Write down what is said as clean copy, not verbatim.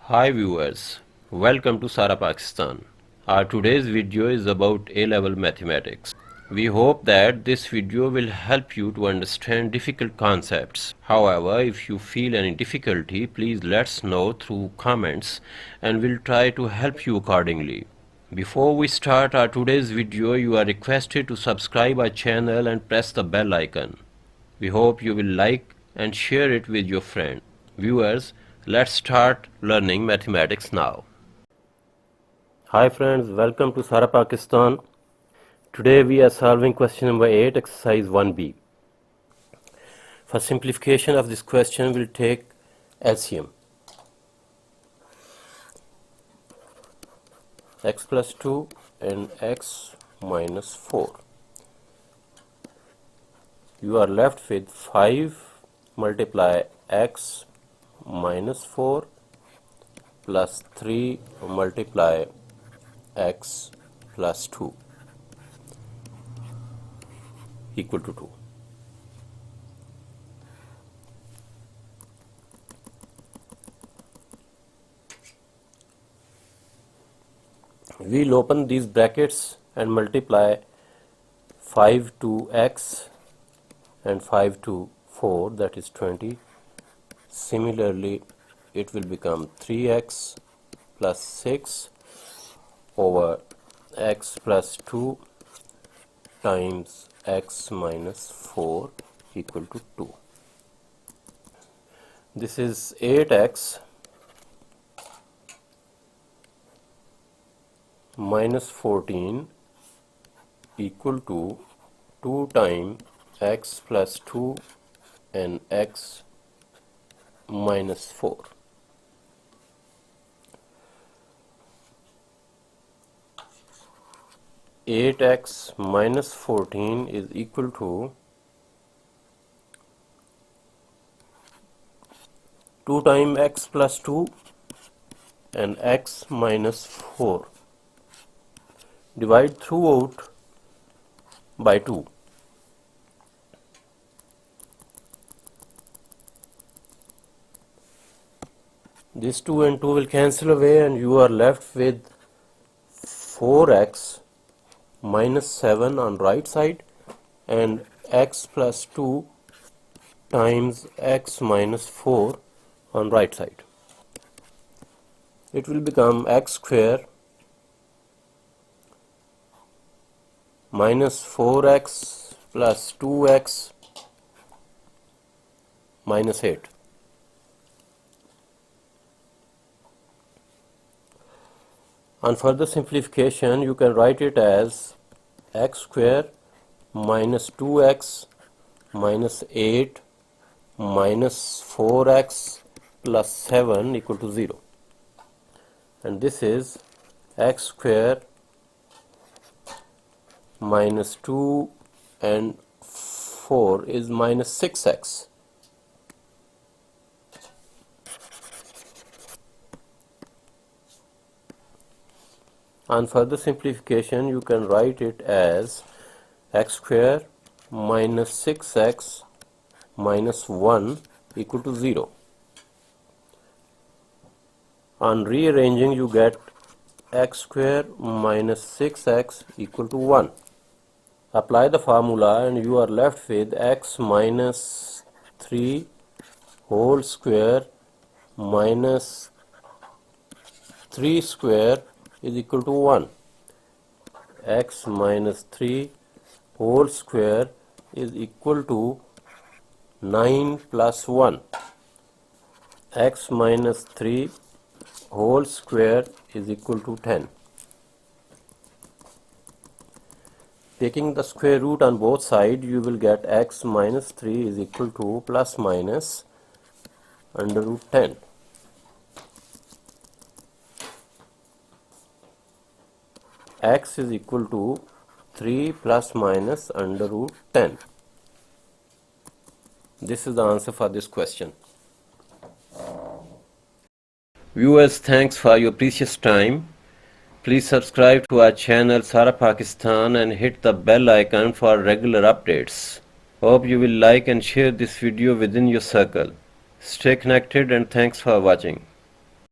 Hi viewers, welcome to Sara Pakistan. Our today's video is about A-level mathematics. We hope that this video will help you to understand difficult concepts. However, if you feel any difficulty, please let us know through comments and we'll try to help you accordingly. Before we start our today's video, you are requested to subscribe our channel and press the bell icon. We hope you will like and share it with your friends. Viewers, let's start learning mathematics now. Hi friends, welcome to Sara Pakistan. Today we are solving question number 8, exercise 1b. For simplification of this question, we'll take LCM. X plus 2 and x minus 4. You are left with 5 multiply x minus 4 plus 3 multiply x plus 2 equal to 2. We'll open these brackets and multiply 5 to x and 5 to 4, that is 20. Similarly, it will become 3x plus 6 over x plus 2 times x minus 4 equal to 2. This is 8x minus 14 equal to 2 times x plus 2 and x minus 4. Eight x minus 14 is equal to 2 times x plus 2 and x minus 4. Divide throughout by 2. This 2 and 2 will cancel away and you are left with 4x minus 7 on right side and x plus 2 times x minus 4 on right side. It will become x square minus 4x plus 2x minus 8. On further simplification, you can write it as x square minus 2x minus 8 minus 4x plus 7 equal to 0. And this is x square minus 2 and 4 is minus 6x. On further simplification, you can write it as x square minus 6x minus 1 equal to 0. On rearranging, you get x square minus 6x equal to 1. Apply the formula and you are left with x minus 3 whole square minus 3 square is equal to 1. X minus 3 whole square is equal to 9 plus 1. X minus 3 whole square is equal to 10. Taking the square root on both sides, you will get x minus 3 is equal to plus minus under root 10. X is equal to 3 plus minus under root 10. This is the answer for this question. Viewers, thanks for your precious time. Please subscribe to our channel Sara Pakistan and hit the bell icon for regular updates. Hope you will like and share this video within your circle. Stay connected and thanks for watching.